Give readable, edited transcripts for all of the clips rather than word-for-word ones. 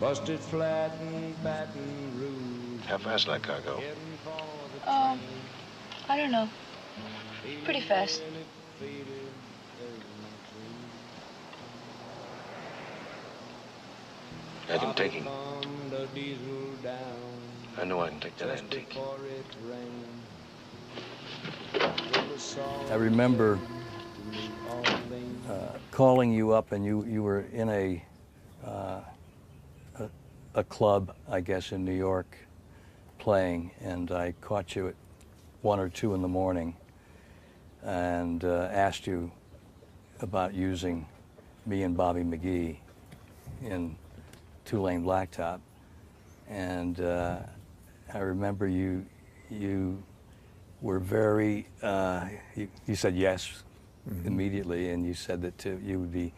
busted flat in Baton Rouge. How fast that car go? I don't know. Pretty fast. I can take him. I know I can take that antique. I remember calling you up, and you were in a club, I guess, in New York, playing, and I caught you at 1 or 2 in the morning, and asked you about using me and Bobby McGee in Two-Lane Blacktop, and I remember you were very, you said yes immediately, and you said that you would be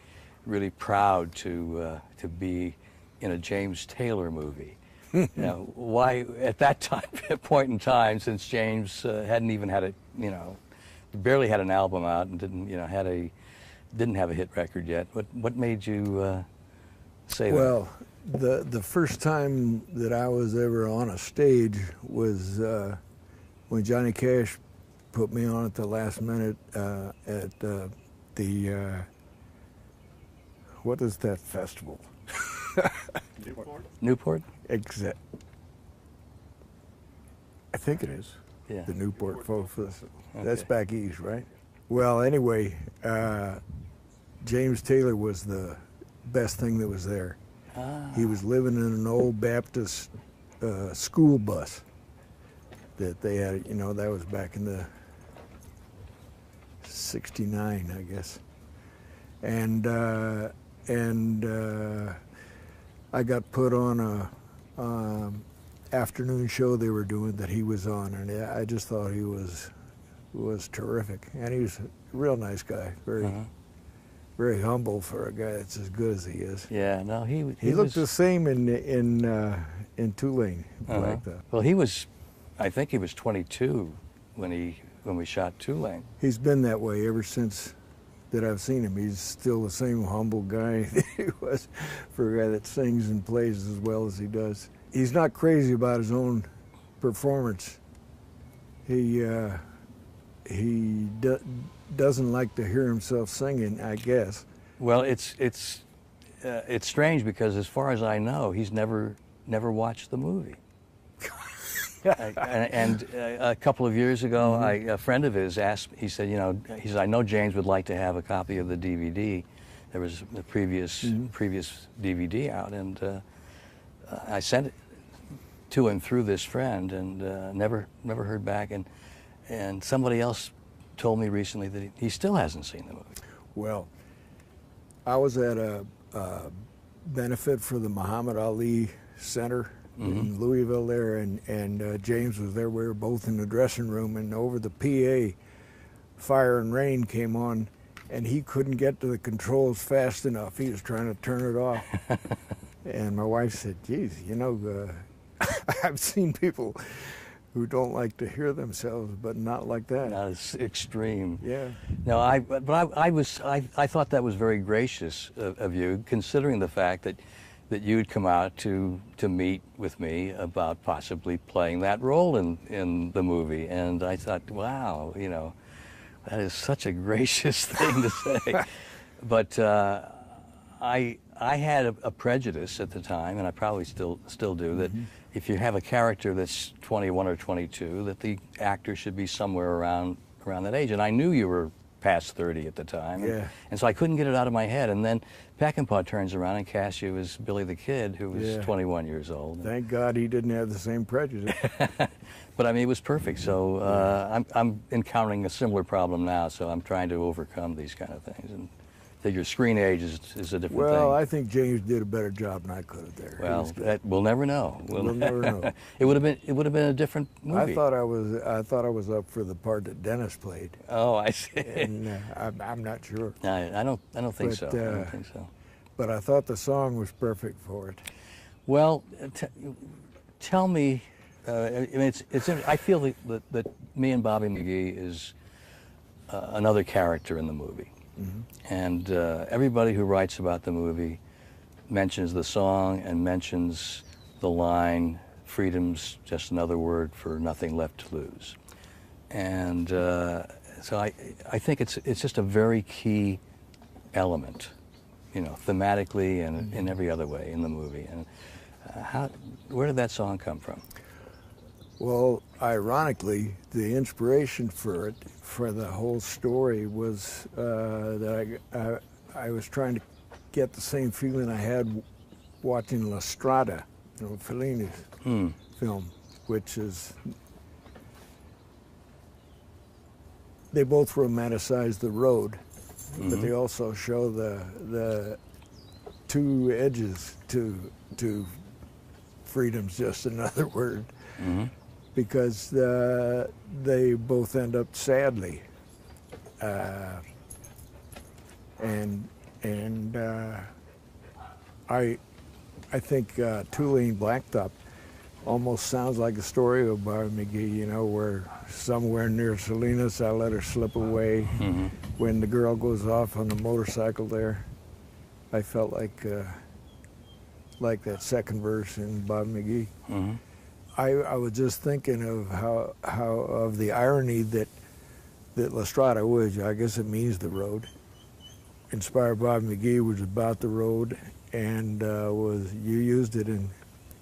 really proud to be in a James Taylor movie. Now, why at that point in time, since James hadn't even had barely had an album out and didn't have a hit record yet? What made you say that? Well, the first time that I was ever on a stage was when Johnny Cash put me on at the last minute at the what is that festival? Newport? Exact. I think it is. Yeah. The Newport Folk Festival. Okay. That's back east, right? Well, anyway, James Taylor was the best thing that was there. He was living in an old Baptist school bus that they had, that was back in the 69, I guess. And I got put on a afternoon show they were doing that he was on, and I just thought he was terrific. And he was a real nice guy, very humble for a guy that's as good as he is. Yeah, no, he looked the same in Two-Lane. Well, I think he was 22 when we shot Two-Lane. He's been that way ever since that I've seen him. He's still the same humble guy that he was for a guy that sings and plays as well as he does. He's not crazy about his own performance. He doesn't like to hear himself singing, I guess. Well, it's strange because as far as I know, he's never watched the movie. and a couple of years ago, a friend of his asked. He said, I know James would like to have a copy of the DVD. There was the previous DVD out, and I sent it to him through this friend, and never heard back. And somebody else told me recently that he still hasn't seen the movie. Well, I was at a benefit for the Muhammad Ali Center in Louisville there, and James was there. We were both in the dressing room, and over the PA, Fire and Rain came on, and he couldn't get to the controls fast enough. He was trying to turn it off. And my wife said, geez, I've seen people who don't like to hear themselves, but not like that. Not as extreme. Yeah. No, I thought that was very gracious of you, considering the fact that you'd come out to meet with me about possibly playing that role in the movie, and I thought, wow, that is such a gracious thing to say. But I had a prejudice at the time, and I probably still do, that if you have a character that's 21 or 22, that the actor should be somewhere around that age. And I knew you were past 30 at the time, and so I couldn't get it out of my head. And then Peckinpah turns around and casts you as Billy the Kid, who was 21 years old. Thank God he didn't have the same prejudice. But I mean, it was perfect. So I'm encountering a similar problem now, so I'm trying to overcome these kind of things. And your screen age is a different thing. Well, I think James did a better job than I could have there. Well, we'll never know. We'll never know. It would have been a different movie. I thought I was up for the part that Dennis played. Oh, I see. And I'm not sure. I don't think so. I don't think so. But I thought the song was perfect for it. Well, tell me. I feel that me and Bobby McGee is another character in the movie. And everybody who writes about the movie mentions the song and mentions the line, "Freedom's just another word for nothing left to lose." And so I think it's just a very key element, you know, thematically and in every other way in the movie. And where did that song come from? Well, ironically, the inspiration for it, for the whole story, was that I was trying to get the same feeling I had watching La Strada, you know, Fellini's film, which is, they both romanticize the road, but they also show the two edges to freedom's just another word. Because they both end up sadly, and I think Tulane Blacktop almost sounds like a story of Bobby McGee, you know, where somewhere near Salinas I let her slip away. When the girl goes off on the motorcycle there, I felt like that second verse in Bobby McGee. I was just thinking of how of the irony that La Strada, which I guess it means the road, inspired Bobby McGee, was about the road, and you used it in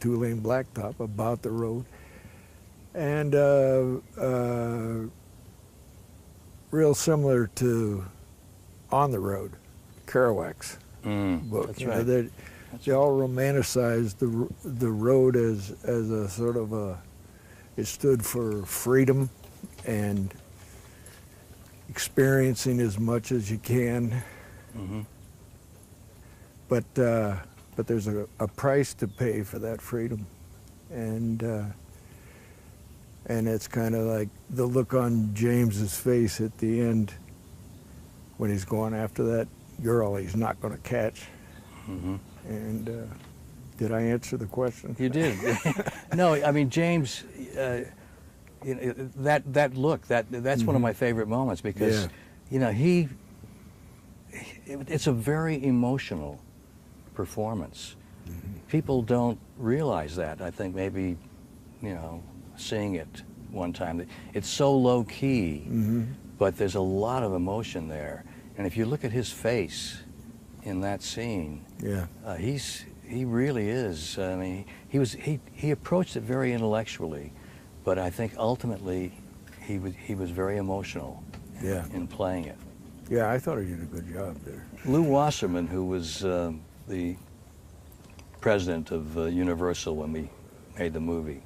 Tulane Blacktop, about the road, and real similar to On the Road, Kerouac's book. That's you right. know, they all romanticized the road as a sort of it stood for freedom and experiencing as much as you can. But there's a price to pay for that freedom, and it's kind of like the look on James's face at the end when he's going after that girl he's not going to catch. And did I answer the question? You did. No, I mean, James, you know, that look, that's one of my favorite moments, because, you know, it's a very emotional performance. People don't realize that. I think maybe, you know, seeing it one time, it's so low key, but there's a lot of emotion there. And if you look at his face in that scene, he really is. I mean, he approached it very intellectually, but I think ultimately he was very emotional in playing it. Yeah, I thought he did a good job there. Lou Wasserman, who was the president of Universal when we made the movie,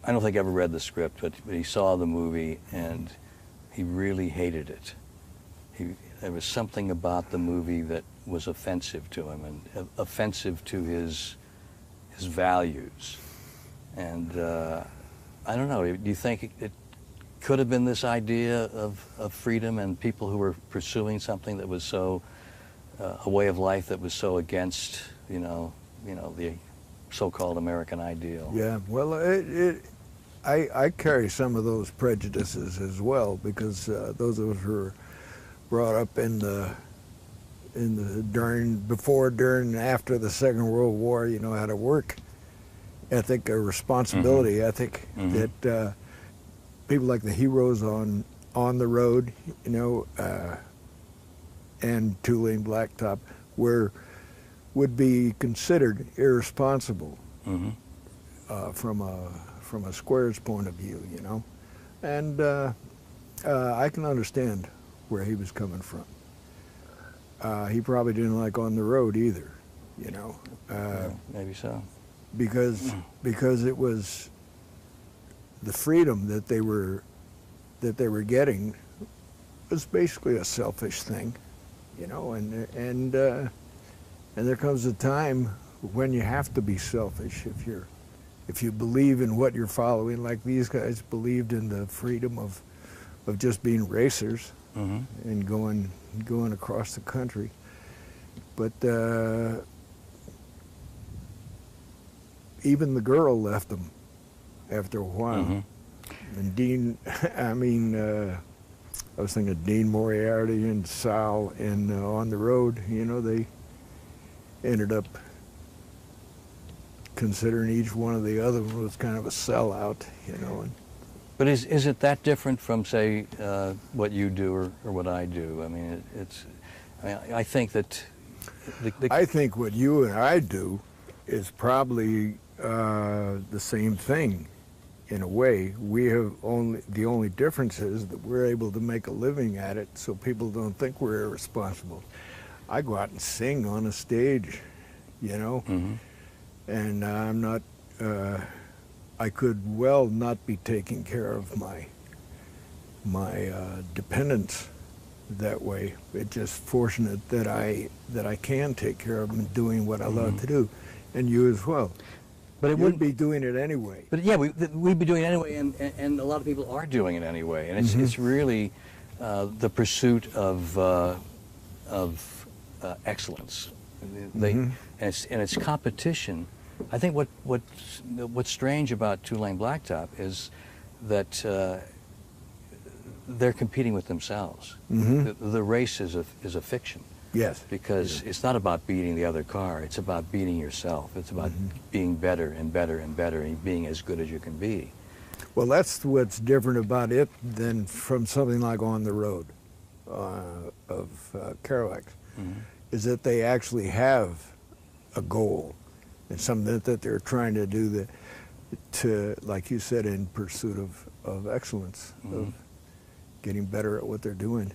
I don't think I ever read the script, but he saw the movie and he really hated it. There was something about the movie that was offensive to him and offensive to his values. And I don't know, do you think it could have been this idea of freedom and people who were pursuing something that was so, a way of life that was so against, you know, the so-called American ideal? Yeah, well, I carry some of those prejudices as well, because those of us who were brought up before, during, and after the Second World War, you know, had a work ethic, a responsibility ethic that people like the heroes on the road, you know, and Tulane Blacktop would be considered irresponsible from a square's point of view, you know, and I can understand where he was coming from. He probably didn't like On the Road either, you know. Yeah, maybe so. Because it was the freedom that they were getting was basically a selfish thing, you know, and there comes a time when you have to be selfish if you believe in what you're following, like these guys believed in the freedom of just being racers and going across the country. But even the girl left them after a while. And Dean, I was thinking of Dean Moriarty and Sal in On the Road, you know, they ended up considering each one of the other one was kind of a sellout, you know. And But is it that different from, say, what you do or what I do? I mean, I think that I think what you and I do is probably the same thing in a way. The only difference is that we're able to make a living at it, so people don't think we're irresponsible. I go out and sing on a stage, you know, and I'm not. I could well not be taking care of my dependents that way. It's just fortunate that I can take care of them doing what I love to do, and you as well. But it You'd wouldn't be doing it anyway. But yeah, we'd be doing it anyway, and a lot of people are doing it anyway, and it's really the pursuit of excellence. And it's competition. I think what's strange about Two-Lane Blacktop is that they're competing with themselves. The race is a fiction. Yes. Because it's not about beating the other car, it's about beating yourself. It's about being better and better and better and being as good as you can be. Well, that's what's different about it than from something like On the Road of Kerouac, is that they actually have a goal and something that they're trying to do like you said, in pursuit of excellence, of getting better at what they're doing,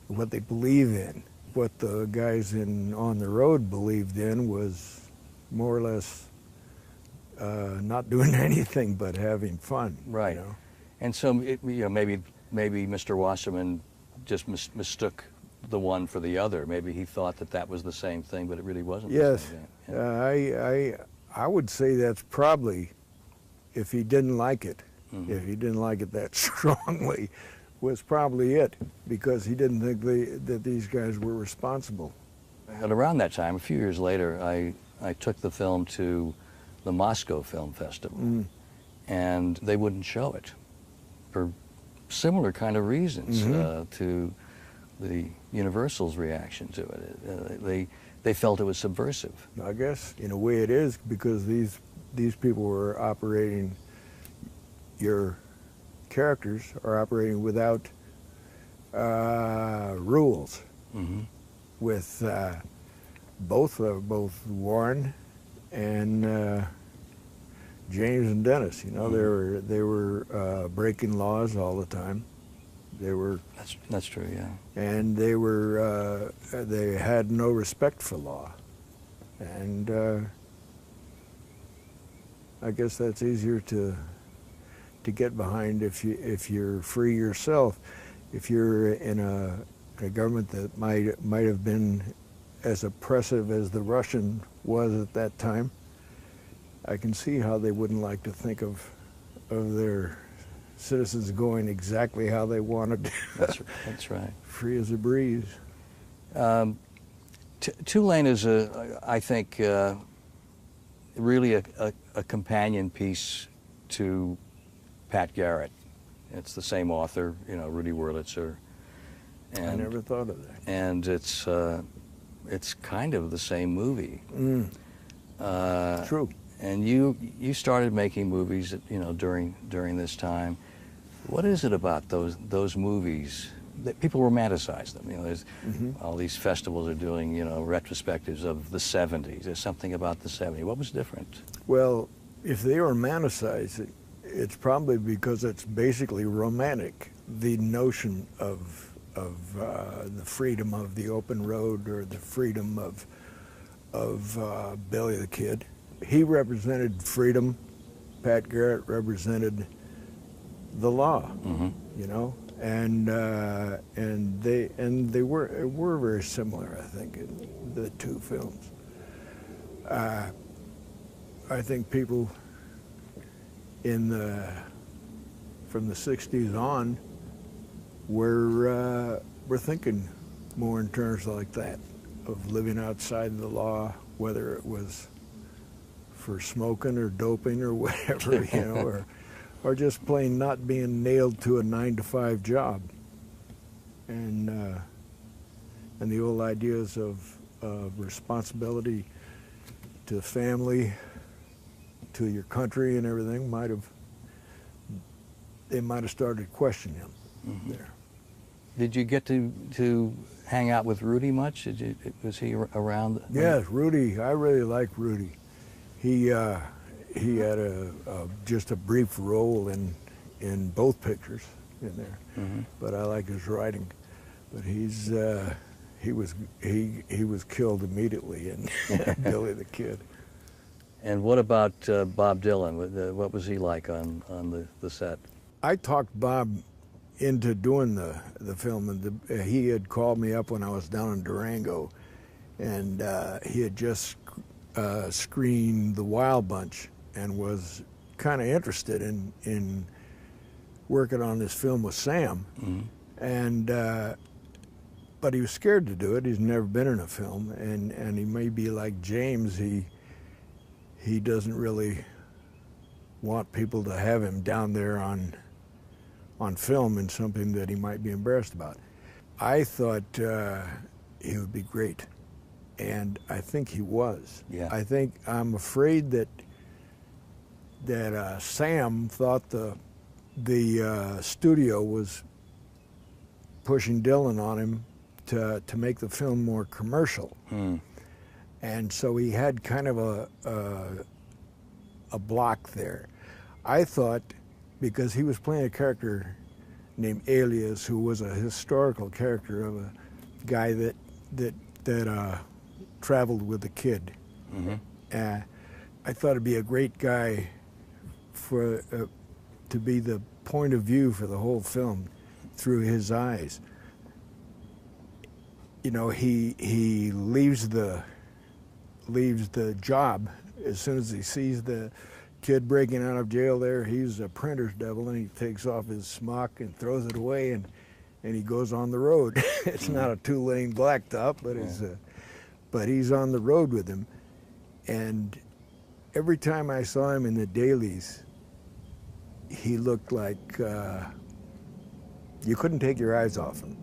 what they believe in. What the guys On the Road believed in was more or less not doing anything but having fun. Right. You know? And so maybe Mr. Wasserman just mistook the one for the other. Maybe he thought that was the same thing, but it really wasn't. Yes. The same thing. Yeah. I would say that's probably, if he didn't like it, if he didn't like it that strongly, was probably it, because he didn't think that these guys were responsible. And around that time, a few years later, I took the film to the Moscow Film Festival, and they wouldn't show it for similar kind of reasons to the Universal's reaction to it. They felt it was subversive. I guess in a way it is, because these people were operating, your characters are operating without rules. With both Warren and James and Dennis, you know, they were breaking laws all the time. They were. That's true, yeah. And they had no respect for law, and I guess that's easier to get behind if you're free yourself. If you're in a government that might have been as oppressive as the Russian was at that time, I can see how they wouldn't like to think of their citizens going exactly how they wanted. That's right. Free as a breeze. Two-Lane is I think, really a companion piece to Pat Garrett. It's the same author, Rudy Wurlitzer. And, I never thought of that. And it's kind of the same movie. True. And you started making movies, during this time. What is it about those movies that people romanticize them? There's all these festivals are doing, retrospectives of the 70s. There's something about the 70s. What was different? Well, if they romanticize it, it's probably because it's basically romantic. The notion of the freedom of the open road, or the freedom of Billy the Kid. He represented freedom. Pat Garrett represented the law. And they were very similar, I think, in the two films. I think people from the 60s on were thinking more in terms like that, of living outside the law, whether it was for smoking or doping or whatever, or just plain not being nailed to a 9-to-5 job. And the old ideas of responsibility to family, to your country and everything, they might have started questioning him there. Did you get to hang out with Rudy much? Was he around? Yes, Rudy. I really liked Rudy. He had just a brief role in both pictures in there, but I like his writing. But he was killed immediately in Billy the Kid. And what about Bob Dylan? What was he like on the set? I talked Bob into doing the film, and he had called me up when I was down in Durango, and he had just screened The Wild Bunch and was kind of interested in working on this film with Sam, and but he was scared to do it. He's never been in a film, and he may be like James. He doesn't really want people to have him down there on film in something that he might be embarrassed about. I thought he would be great, and I think he was. Yeah. I'm afraid that Sam thought the studio was pushing Dylan on him to make the film more commercial, and so he had kind of a block there. I thought, because he was playing a character named Alias, who was a historical character of a guy that traveled with a kid. I thought it'd be a great guy for to be the point of view for the whole film through his eyes. You know, he leaves the job as soon as he sees the kid breaking out of jail there. He's a printer's devil, and he takes off his smock and throws it away, and he goes on the road. It's not a 2-lane blacktop, but he's on the road with him. And every time I saw him in the dailies, he looked like you couldn't take your eyes off him.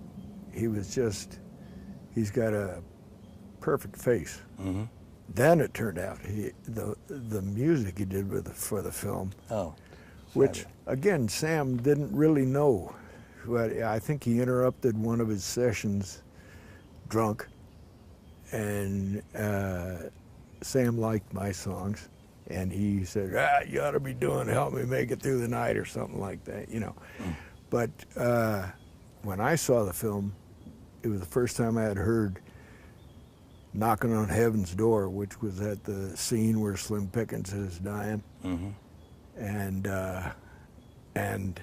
He's got a perfect face. Then it turned out the music he did for the film, which again Sam didn't really know. But I think he interrupted one of his sessions drunk, and Sam liked my songs, and he said, "You ought to be doing Help Me Make It Through the Night" or something like that, you know. But when I saw the film, it was the first time I had heard Knocking on Heaven's Door, which was at the scene where Slim Pickens is dying. And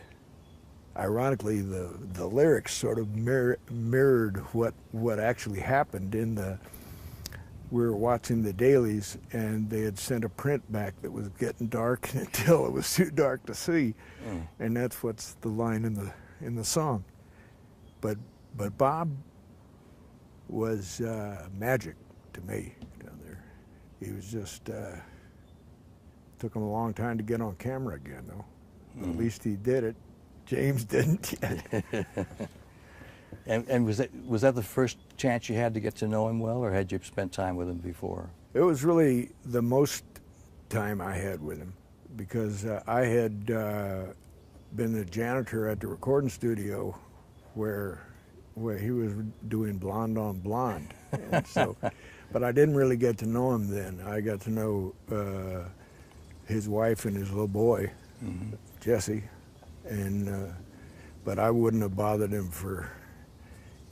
ironically, the lyrics sort of mirrored what actually happened we were watching the dailies, and they had sent a print back that was getting dark until it was too dark to see. And that's what's the line in the song. But Bob was magic to me down there. He was just, took him a long time to get on camera again, though. At least he did it. James didn't yet. And was that the first chance you had to get to know him well, or had you spent time with him before? It was really the most time I had with him, because I had been the janitor at the recording studio where he was doing Blonde on Blonde. And so, but I didn't really get to know him then. I got to know his wife and his little boy, Jesse, and but I wouldn't have bothered him for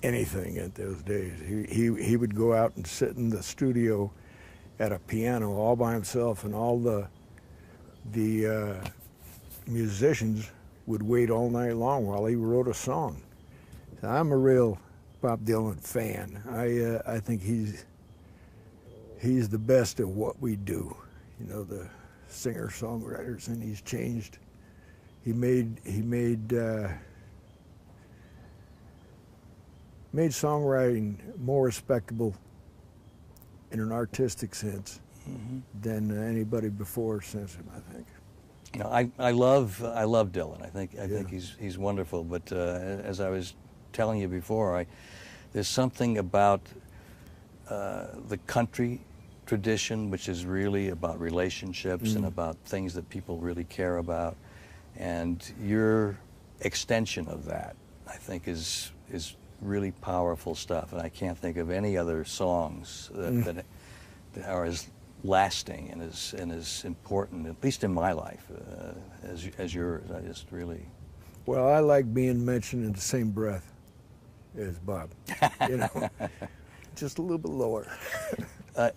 anything at those days. He would go out and sit in the studio at a piano all by himself, and all the musicians would wait all night long while he wrote a song. So I'm a real Bob Dylan fan. I think he's the best at what we do. You know, the singer-songwriters, and he's changed. He made songwriting more respectable in an artistic sense than anybody before or since him, I think. No, I love Dylan. I think he's wonderful. But as I was telling you before, there's something about the country tradition, which is really about relationships and about things that people really care about. And your extension of that, I think, is really powerful stuff. And I can't think of any other songs that are as lasting and as important, at least in my life, as yours. I just really... Well, I like being mentioned in the same breath as Bob. You know, just a little bit lower. I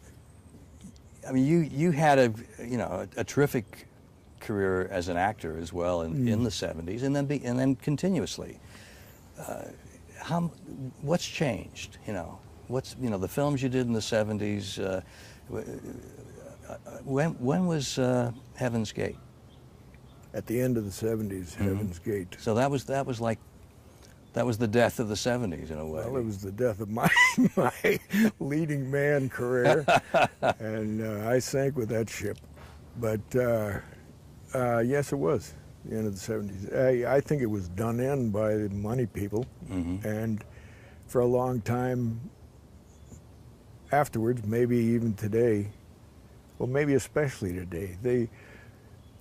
mean, you had a terrific career as an actor as well in the '70s, and then continuously. What's changed? You know, the films you did in the '70s. When was Heaven's Gate? At the end of the '70s, Heaven's Gate. So that was the death of the '70s in a way. Well, it was the death of my leading man career, and I sank with that ship. But yes, it was the end of the '70s. I think it was done in by the money people, and for a long time afterwards, maybe even today, well, maybe especially today,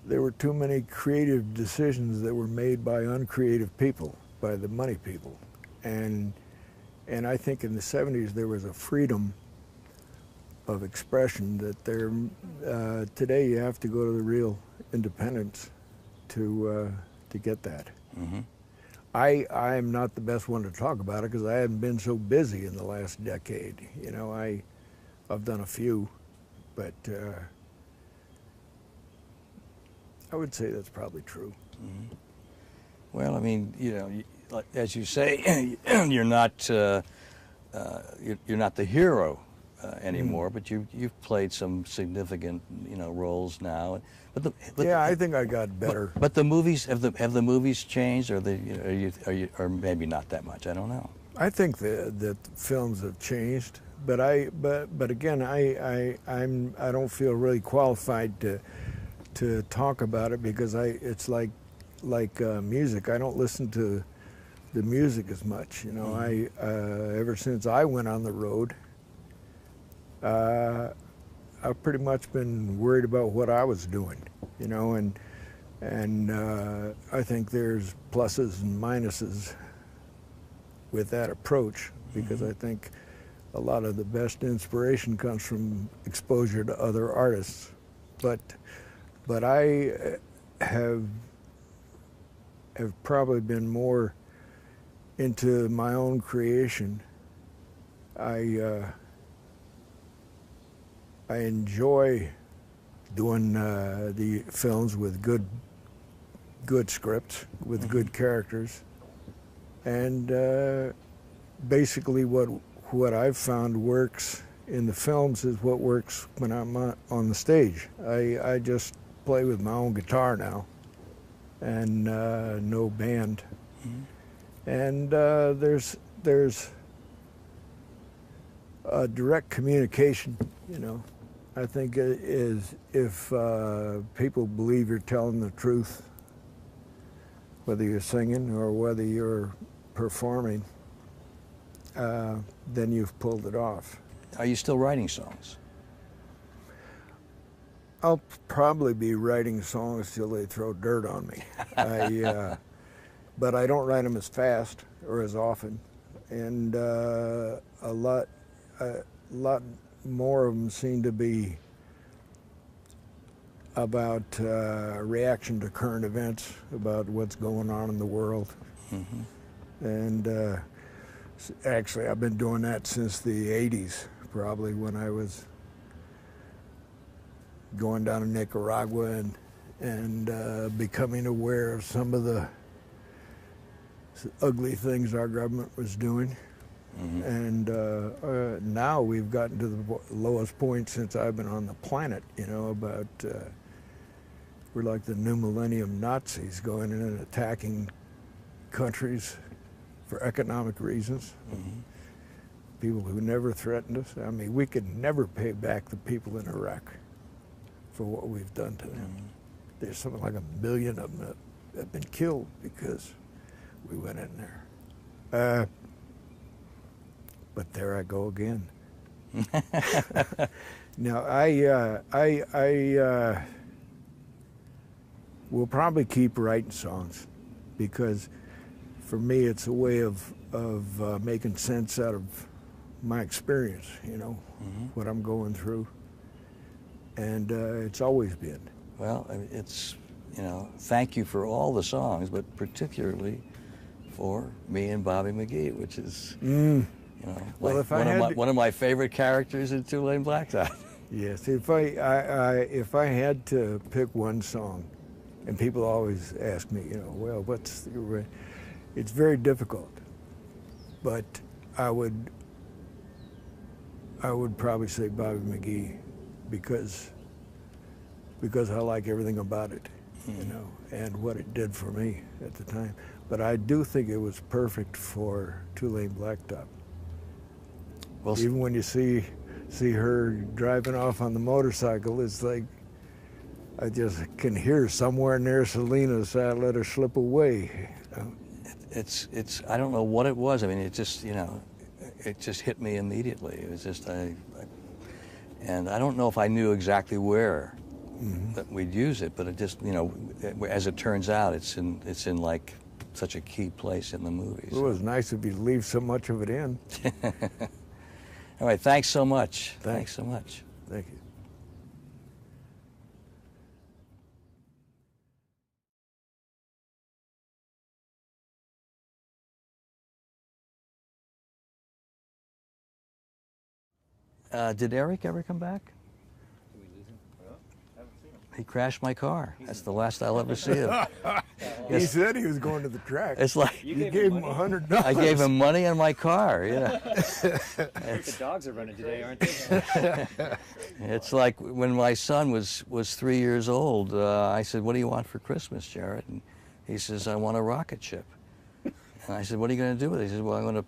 there were too many creative decisions that were made by uncreative people, by the money people. And I think in the '70s there was a freedom of expression that today you have to go to the real independents to get that. I'm not the best one to talk about it because I haven't been so busy in the last decade. You know, I've done a few, but I would say that's probably true. Well, I mean, you know, as you say, you're not the hero anymore, but you've played some significant, you know, roles now. But yeah, I think I got better. But the movies have the movies changed, or or maybe not that much. I don't know. I think that films have changed, but again, I don't feel really qualified to talk about it because it's like music. I don't listen to the music as much. You know, ever since I went on the road, I've pretty much been worried about what I was doing. You know, and I think there's pluses and minuses with that approach because I think a lot of the best inspiration comes from exposure to other artists, but I have probably been more into my own creation. I enjoy doing the films with good scripts, with good characters, and basically what I've found works in the films is what works when I'm on the stage. I just play with my own guitar now, and no band. And there's a direct communication, you know. I think is if people believe you're telling the truth, whether you're singing or whether you're performing, then you've pulled it off. Are you still writing songs? I'll probably be writing songs till they throw dirt on me. But I don't write them as fast or as often, and a lot more of them seem to be about reaction to current events, about what's going on in the world. And actually, I've been doing that since the '80s, probably when I was going down to Nicaragua and becoming aware of some of the ugly things our government was doing. And now we've gotten to the lowest point since I've been on the planet, you know, about we're like the new millennium Nazis going in and attacking countries for economic reasons. People who never threatened us. I mean, we could never pay back the people in Iraq for what we've done to them. There's something like 1 million of them that have been killed because we went in there. But there I go again. Now, I will probably keep writing songs because for me it's a way of making sense out of my experience, you know, what I'm going through. And it's always been. Well, I mean, it's, you know, thank you for all the songs, but particularly for me and Bobby McGee, which is, you know, Well, like if I had one of my favorite characters in Tulane Blacktop. Yes, if I had to pick one song, and people always ask me, you know, well, what's your, it's very difficult, but I would probably say Bobby McGee because I like everything about it, you know, and what it did for me at the time. But I do think it was perfect for Tulane Blacktop. Well, even when you see her driving off on the motorcycle, it's like I just can hear somewhere near Selena, so I let her slip away. You know? it's I don't know what it was. I mean, it just, you know, it just hit me immediately. It was just and I don't know if I knew exactly where that we'd use it, but it just, you know, as it turns out, it's in like such a key place in the movie. It was nice of you to leave so much of it in. All right, thanks so much. Thanks so much. Thank you. Did Eric ever come back? Did we lose him? Well, I haven't seen him. He crashed my car. That's the last I'll ever see him. He said he was going to the track. It's like you gave him $100. I gave him money on my car. Yeah. The dogs are running today, aren't they? It's like when my son was 3 years old. I said, "What do you want for Christmas, Jared?" And he says, "I want a rocket ship." And I said, "What are you going to do with it?" He says, "Well, I'm going to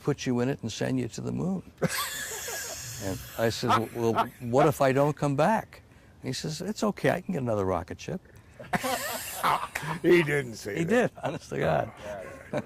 put you in it and send you to the moon." And I said, "Well, what if I don't come back?" And he says, "It's okay. I can get another rocket ship." He didn't say that. He did, honest to God. Right.